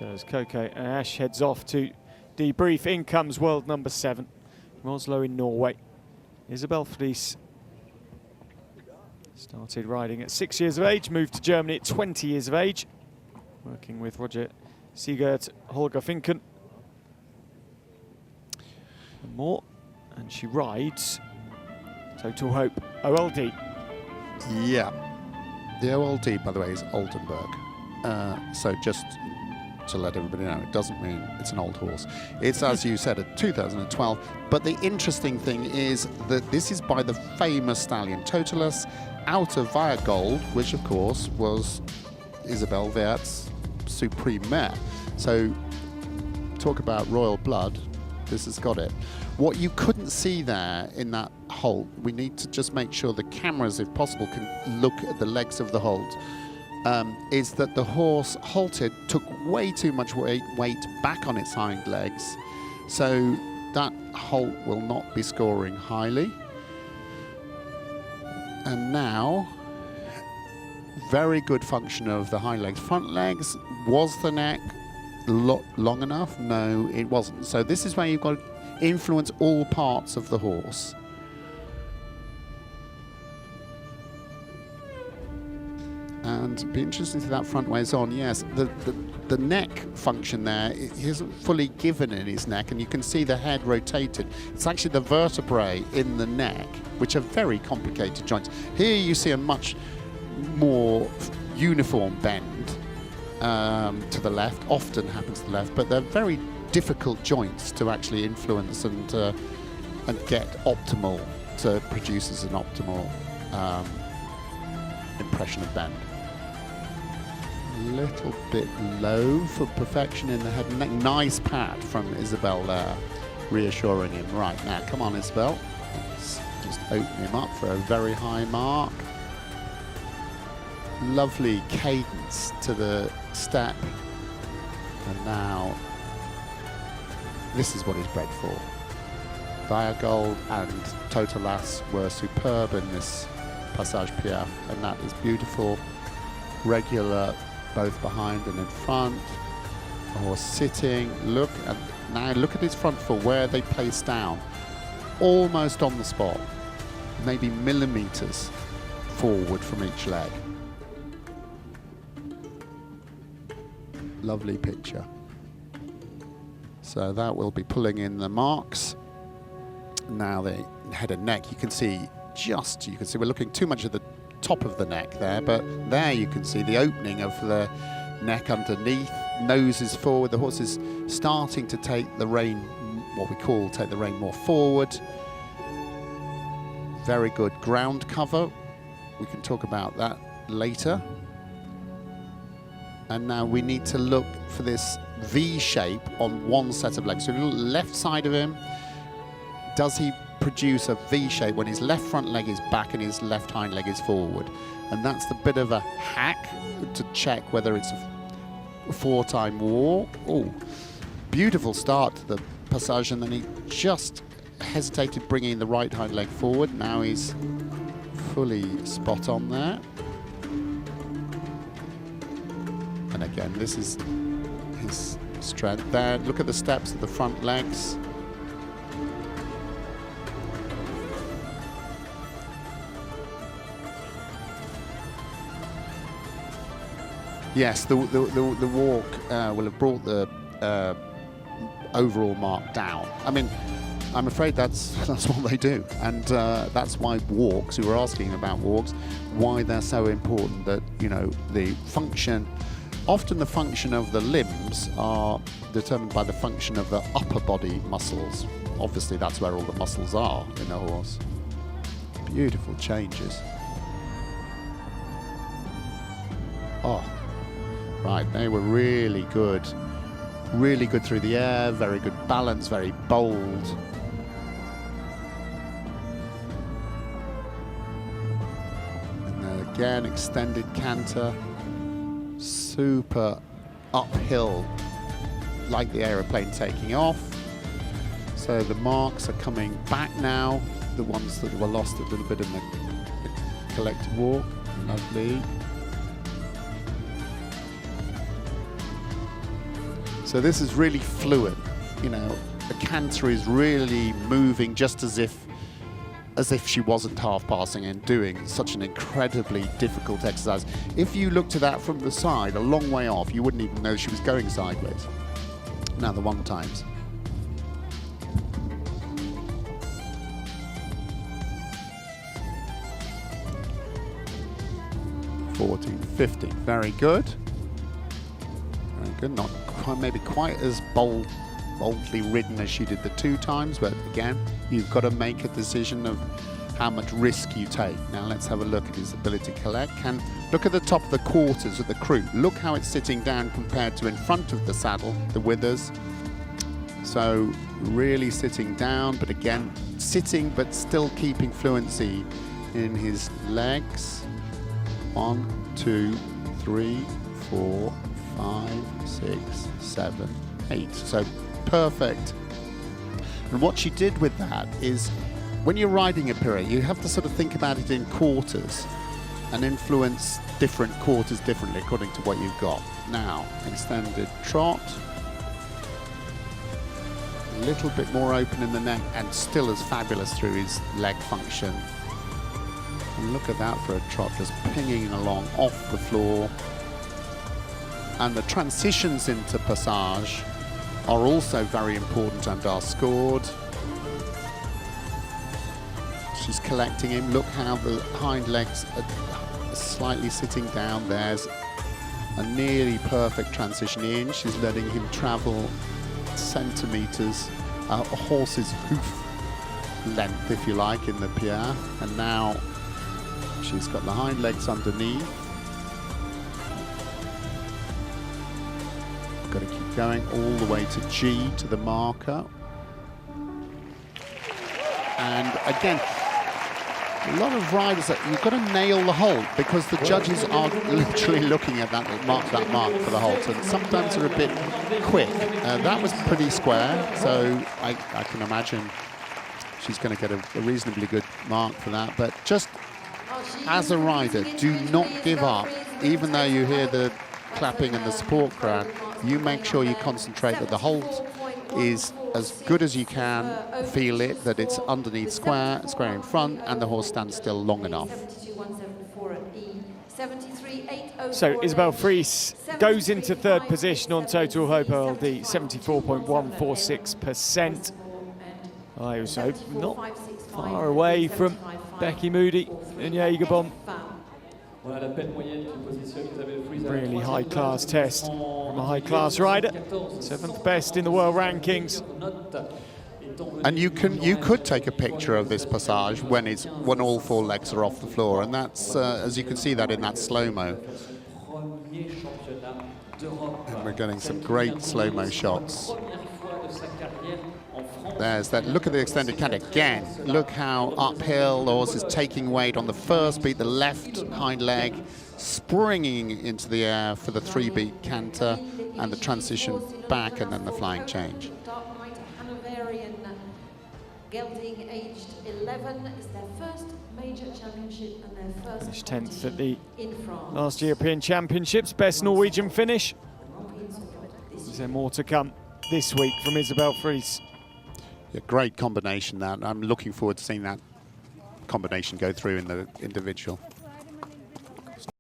So as Coco and Ash heads off to debrief, in comes world number 7 from Oslo in Norway. Isabel Fries started riding at 6 years of age, moved to Germany at 20 years of age, working with Roger Sigurd Holger Finken and more. And she rides Total Hope OLD. Yeah, the OLD, by the way, is Oldenburg. So just to let everybody know, it doesn't mean it's an old horse. It's, as you said, a 2012. But the interesting thing is that this is by the famous stallion Totalas out of Viagold, which of course was Isabel Wert's supreme mare. So talk about royal blood, this has got it. What you couldn't see there in that halt, we need to just make sure the cameras, if possible, can look at the legs of the halt, is that the horse halted, took way too much weight back on its hind legs. So that halt will not be scoring highly. And now, very good function of the hind legs. Front legs, was the neck long enough? No, it wasn't. So this is where you've got to influence all parts of the horse. And it'd be interesting to see that front ways on. Yes, the neck function there, he isn't fully given in his neck, and you can see the head rotated. It's actually the vertebrae in the neck, which are very complicated joints. Here you see a much more uniform bend to the left, often happens to the left, but they're very difficult joints to actually influence and get optimal, to produce as an optimal impression of bend. Little bit low for perfection in the head and neck. Nice pat from Isabel there, reassuring him. Right, now come on Isabel, let's just open him up for a very high mark. Lovely cadence to the step, and now this is what he's bred for. Viagold and Totalas were superb in this Passage Piaffe, and that is beautiful, regular both behind and in front. The horse sitting, look at his front foot, where they place down, almost on the spot, maybe millimeters forward from each leg. Lovely picture. So that will be pulling in the marks. Now the head and neck, you can see we're looking too much at the top of the neck there, but there you can see the opening of the neck underneath. Nose is forward. The horse is starting to take the rein, what we call take the rein more forward. Very good ground cover. We can talk about that later. And now we need to look for this V shape on one set of legs. So look left side of him. Does he produce a V shape when his left front leg is back and his left hind leg is forward? And that's the bit of a hack to check whether it's a 4-time walk. Oh, beautiful start to the passage, and then he just hesitated bringing the right hind leg forward. Now he's fully spot on there. And again, this is his strength there. Look at the steps of the front legs. Yes, the walk will have brought the overall mark down. I mean, I'm afraid that's what they do, and that's why walks, we were asking about walks, why they're so important, that, you know, the function, often the function of the limbs are determined by the function of the upper body muscles. Obviously, that's where all the muscles are in a horse. Beautiful changes. Oh. Right, they were really good through the air, very good balance, very bold. And then again, extended canter, super uphill, like the aeroplane taking off. So the marks are coming back now, the ones that were lost a little bit in the collective walk. Lovely. So this is really fluid. You know, the canter is really moving just as if she wasn't half passing and doing such an incredibly difficult exercise. If you looked at that from the side, a long way off, you wouldn't even know she was going sideways. Now the one times. 14, 15, very good. Very good, not quite, maybe quite as boldly ridden as she did the 2 times, but again, you've got to make a decision of how much risk you take. Now let's have a look at his ability to collect. Look at the top of the quarters of the croup. Look how it's sitting down compared to in front of the saddle, the withers. So really sitting down, but again, sitting but still keeping fluency in his legs. 1, 2, 3, 4, 5, 6, 7, 8. So perfect. And what she did with that is, when you're riding a pirouette, you have to sort of think about it in quarters and influence different quarters differently according to what you've got. Now, extended trot. A little bit more open in the neck and still as fabulous through his leg function. And look at that for a trot, just pinging along off the floor. And the transitions into passage are also very important and are scored. She's collecting him. Look how the hind legs are slightly sitting down. There's a nearly perfect transition in. She's letting him travel centimetres, a horse's hoof length, if you like, in the piaffe. And now she's got the hind legs underneath. Got to keep going all the way to G, to the marker. And again, a lot of riders, you've got to nail the halt because the judges are literally looking at that mark for the halt, and sometimes they're a bit quick. That was pretty square, so I can imagine she's going to get a reasonably good mark for that. But just as a rider, do not give up. Even though you hear the clapping and the support crowd, you make sure you concentrate that the halt is as good as you can, feel it, that it's underneath square in front, and the horse stands still long enough. So Isabelle Prix goes into 3rd position on Total Hope LD, 74.146%. I was not far away from Becky Moody and Jägerbomb. Really high-class test from a high-class rider. 7th best in the world rankings. And you could take a picture of this passage when all 4 legs are off the floor, and that's as you can see that in that slow-mo. And we're getting some great slow-mo shots. There's that. Look at the extended canter again. Look how uphill the horse is taking weight on the first beat, the left hind leg, springing into the air for the 3-beat canter, and the transition back, and then the flying change. Gelding, aged 11, is their first major championship and their first. Finished 10th at the last European Championships. Best Norwegian finish. Is there more to come this week from Isabelle Prix? Yeah, great combination that. I'm looking forward to seeing that combination go through in the individual.